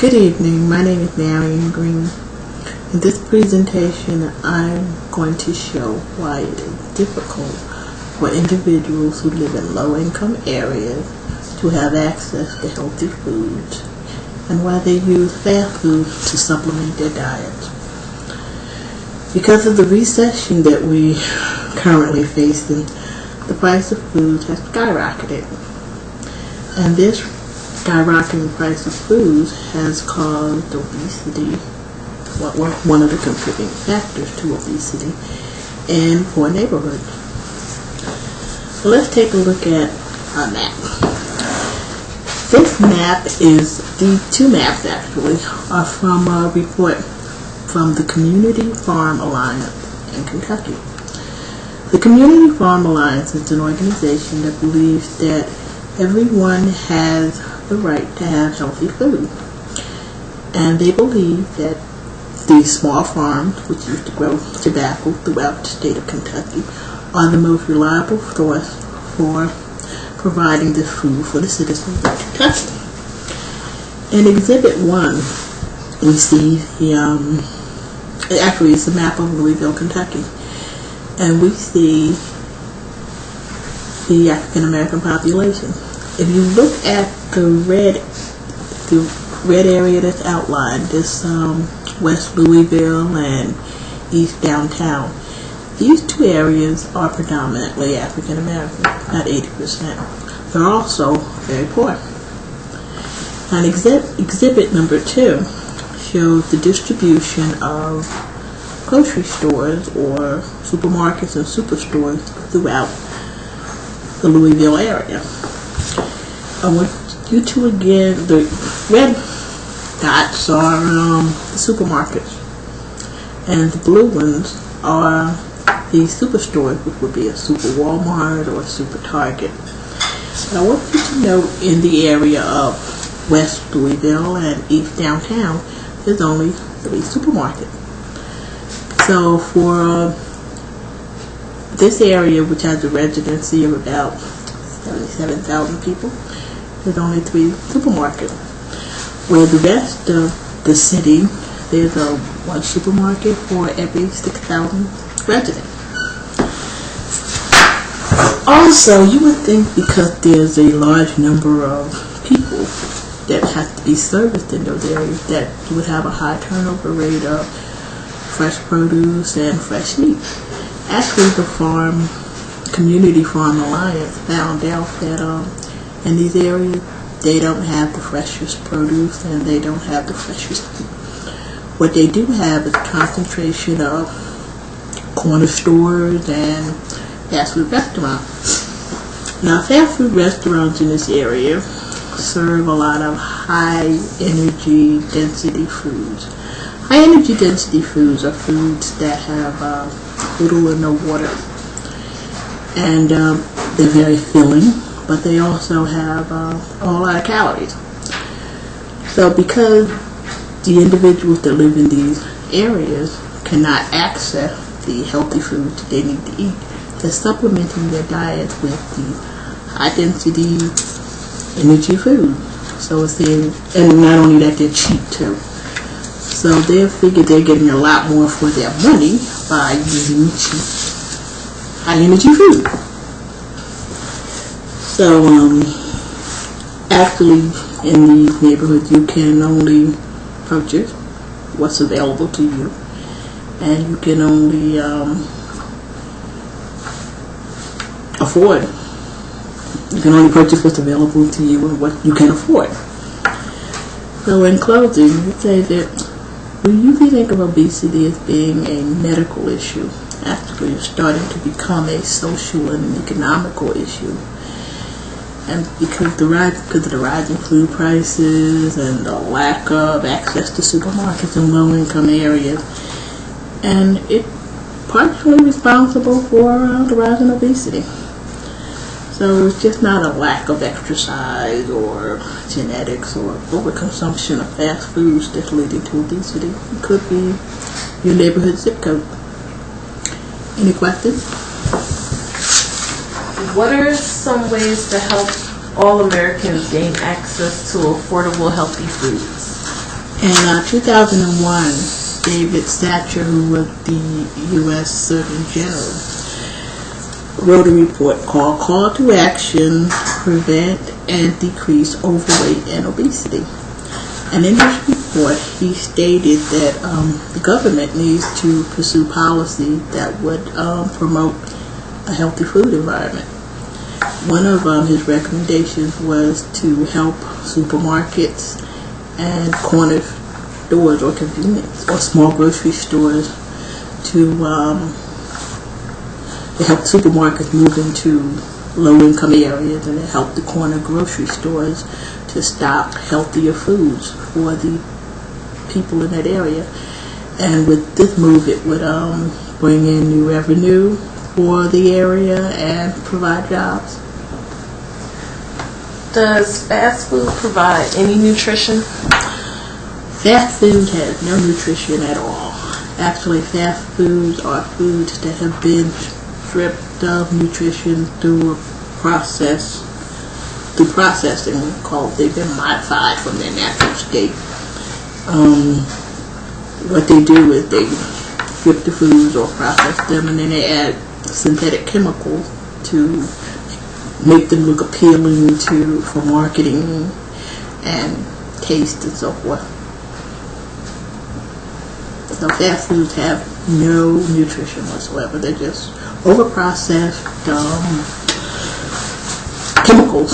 Good evening, my name is Marion Green. In this presentation, I'm going to show why it is difficult for individuals who live in low-income areas to have access to healthy foods and why they use fast food to supplement their diets. Because of the recession that we currently facing, the price of food has skyrocketed. And this skyrocketing price of foods has caused obesity, one of the contributing factors to obesity, in poor neighborhoods. So let's take a look at a map. This map is, the two maps actually, are from a report from the Community Farm Alliance in Kentucky. The Community Farm Alliance is an organization that believes that everyone has the right to have healthy food. And they believe that these small farms, which used to grow tobacco throughout the state of Kentucky, are the most reliable source for providing this food for the citizens of Kentucky. In Exhibit 1, we see actually it's a map of Louisville, Kentucky, and we see the African American population. If you look at the red area that's outlined, this West Louisville and East Downtown, these two areas are predominantly African American, about 80%. They're also very poor. And exhibit number 2 shows the distribution of grocery stores or supermarkets and superstores throughout the Louisville area. I want you to again, the red dots are the supermarkets, and the blue ones are the superstores, which would be a super Walmart or a super Target. And I want you to note in the area of West Louisville and East Downtown, there's only 3 supermarkets. So for this area, which has a residency of about 77,000 people, there's only 3 supermarkets. Where the rest of the city, there's one supermarket for every 6,000 residents. Also, you would think because there's a large number of people that have to be serviced in those areas that you would have a high turnover rate of fresh produce and fresh meat. Actually, the Community Farm Alliance found out that in these areas, they don't have the freshest produce and they don't have the freshest meat. What they do have is a concentration of corner stores and fast food restaurants. Now, fast food restaurants in this area serve a lot of high energy density foods. High energy density foods are foods that have little or no water, and they're very filling, but they also have a whole lot of calories. So because the individuals that live in these areas cannot access the healthy foods they need to eat, they're supplementing their diet with the high density energy food. So it's and not only that, they're cheap too. So they figure they're getting a lot more for their money by using cheap, high energy food. So actually in these neighborhoods you can only purchase what's available to you, and you can only you can only purchase what's available to you and what you can afford. So in closing, we say that we usually think of obesity as being a medical issue. Actually, it's starting to become a social and an economical issue. And because of the rising food prices and the lack of access to supermarkets in low-income areas, and it's partially responsible for the rise in obesity. So it's just not a lack of exercise or genetics or overconsumption of fast foods that's leading to obesity. It could be your neighborhood zip code. Any questions? What are some ways to help all Americans gain access to affordable, healthy foods? In 2001, David Satcher, who was the U.S. Surgeon General, wrote a report called Call to Action, Prevent and Decrease Overweight and Obesity. And in his report, he stated that the government needs to pursue policy that would promote a healthy food environment. One of his recommendations was to help supermarkets and corner stores or convenience or small grocery stores to help supermarkets move into low-income areas and to help the corner grocery stores to stock healthier foods for the people in that area. And with this move, it would bring in new revenue for the area and provide jobs. Does fast food provide any nutrition? Fast food has no nutrition at all. Actually, fast foods are foods that have been stripped of nutrition through processing. They've been modified from their natural state. What they do is they strip the foods or process them, and then they add synthetic chemicals to make them look appealing for marketing and taste and so forth. So fast foods have no nutrition whatsoever. They're just overprocessed chemicals.